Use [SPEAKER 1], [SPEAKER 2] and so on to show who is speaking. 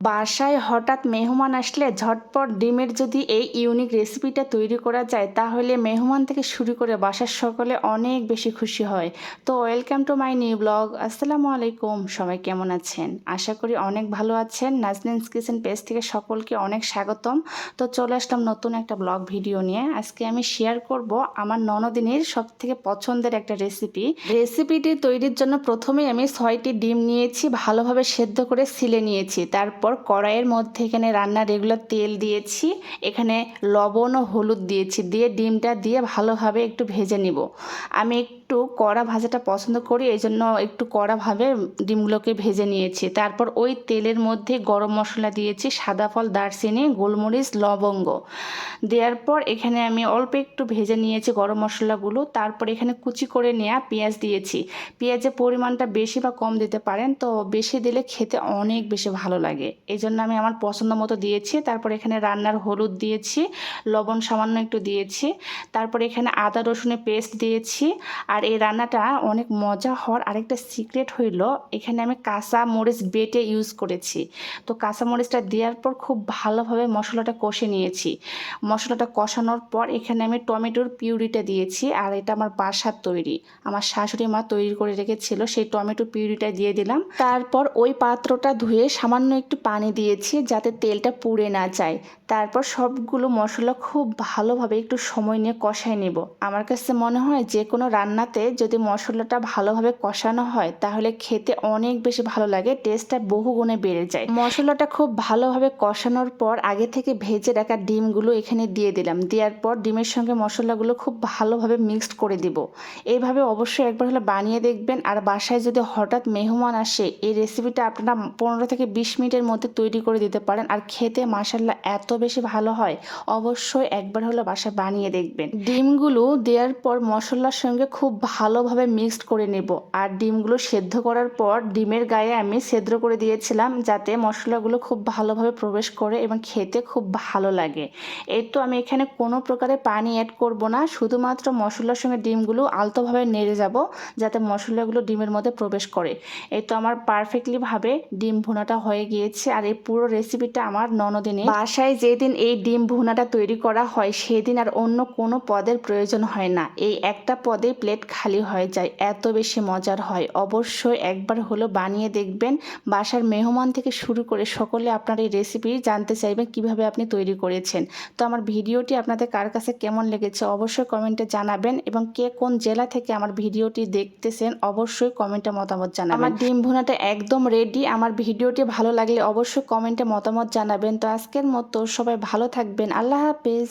[SPEAKER 1] বাসায় হঠাৎ মেহমান আসলে ঝটপট ডিমের যদি এই ইউনিক রেসিপিটা তৈরি করা যায় তাহলে মেহমান থেকে শুরু করে বাসার সকলে অনেক বেশি খুশি হয়। তো welcome to my new blog. আসসালামু আলাইকুম, সবাই কেমন আছেন? আশা করি অনেক ভালো আছেন। নাজনীনস কিচেন পেজ থেকে সকলকে অনেক স্বাগতম। তো চলে আসলাম নতুন একটা ব্লগ ভিডিও নিয়ে। আজকে আমি শেয়ার করব আমার ননদিনীর সব থেকে পছন্দের একটা রেসিপিটি তৈরির জন্য প্রথমেই আমি 6টি ডিম নিয়েছি, ভালোভাবে সেদ্ধ করে ছিলে নিয়েছি। তারপর কড়াইয়ের মধ্যে এখানে রান্নার রেগুলার তেল দিয়েছি, এখানে লবণ ও হলুদ দিয়েছি, দিয়ে ডিমটা দিয়ে ভালোভাবে একটু ভেজে নিব। আমি একটু কড়া ভাজাটা পছন্দ করি, এই জন্য একটু কড়াভাবে ডিমগুলোকে ভেজে নিয়েছি। তারপর ওই তেলের মধ্যে গরম মশলা দিয়েছি, সাদা ফল, দারচিনি, গোলমরিচ, লবঙ্গ দেওয়ার পর এখানে আমি অল্প একটু ভেজে নিয়েছি গরম মশলাগুলো। তারপর এখানে কুচি করে নেওয়া পেঁয়াজ দিয়েছি। পেঁয়াজের পরিমাণটা বেশি বা কম দিতে পারেন, তো বেশি দিলে খেতে অনেক বেশি ভালো লাগে, এই জন্য আমি আমার পছন্দ মতো দিয়েছি। তারপর এখানে রান্নার হলুদ দিয়েছি, লবণ সামান্য একটু দিয়েছি। তারপর এখানে আদা রসুনের পেস্ট দিয়েছি। আর এই রান্নাটা অনেক মজা হওয়ার আরেকটা সিক্রেট হইল, এখানে আমি কাঁচা মরিচ বেটে ইউজ করেছি। তো কাঁচা মরিচটা দেওয়ার পর খুব ভালোভাবে মশলাটা কষে নিয়েছি। মশলাটা কষানোর পর এখানে আমি টমেটোর পিউরিটা দিয়েছি, আর এটা আমার বাসার তৈরি, আমার শাশুড়ি মা তৈরি করে রেখেছিল, সেই টমেটো পিউরিটা দিয়ে দিলাম। তারপর ওই পাত্রটা ধুয়ে সামান্য একটু পানি দিয়েছি যাতে তেলটা পুড়ে না যায়। তারপর সবগুলো মশলা খুব ভালোভাবে একটু সময় নিয়ে কষায় নেব। আমার কাছে মনে হয় যে কোনো রান্নাতে যদি মশলাটা ভালোভাবে কষানো হয় তাহলে খেতে অনেক বেশি ভালো লাগে, টেস্টটা বহু গুণে বেড়ে যায়। মশলাটা খুব ভালোভাবে কষানোর পর আগে থেকে ভেজে রাখা ডিমগুলো এখানে দিয়ে দিলাম। দেওয়ার পর ডিমের সঙ্গে মশলাগুলো খুব ভালোভাবে মিক্সড করে দিব। এইভাবে অবশ্যই একবার হলে বানিয়ে দেখবেন। আর বাসায় যদি হঠাৎ মেহমান আসে, এই রেসিপিটা আপনারা 15 থেকে 20 মিনিটের মধ্যে তৈরি করে দিতে পারেন, আর খেতে মাশাআল্লাহ এত বেশি ভালো হয়। অবশ্যই একবার হলে বাসায় বানিয়ে দেখবেন। ডিমগুলো দেওয়ার পর মশলার সঙ্গে খুব ভালোভাবে মিক্সড করে নেব। আর ডিমগুলো সেদ্ধ করার পর ডিমের গায়ে আমি ছিদ্র করে দিয়েছিলাম যাতে মশলাগুলো খুব ভালোভাবে প্রবেশ করে এবং খেতে খুব ভালো লাগে। এই তো আমি এখানে কোনো প্রকারে পানি অ্যাড করব না, শুধুমাত্র মশলার সঙ্গে ডিমগুলো আলতোভাবে নেড়ে যাব যাতে মশলাগুলো ডিমের মধ্যে প্রবেশ করে। এই তো আমার পারফেক্টলি ভাবে ডিম ভুনাটা হয়ে গিয়েছে। আর এই পুরো রেসিপিটা আমার ননদিনে বাসায় যেদিন এই ডিম ভুনাটা তৈরি করা হয় সেদিন আর অন্য কোনো পদের প্রয়োজন হয় না, এই একটা পদে প্লেট খালি হয়ে যায়, এত বেশি মজার হয়। অবশ্যই একবার হলো বানিয়ে দেখবেন। বাসার মেহমান থেকে শুরু করে সকলে আপনার এই রেসিপি জানতে চাইবেন কিভাবে আপনি তৈরি করেছেন। তো আমার ভিডিওটি আপনাদের কার কাছে কেমন লেগেছে অবশ্যই কমেন্টে জানাবেন, এবং কে কোন জেলা থেকে আমার ভিডিওটি দেখতেছেন অবশ্যই কমেন্টে মতামত জানাবেন। আমার ডিম ভুনাটা একদম রেডি। আমার ভিডিওটি ভালো লাগলে অবশ্যই কমেন্টে মতামত জানাবেন। তো আজকের মতো সবাই ভালো থাকবেন। আল্লাহ হাফেজ।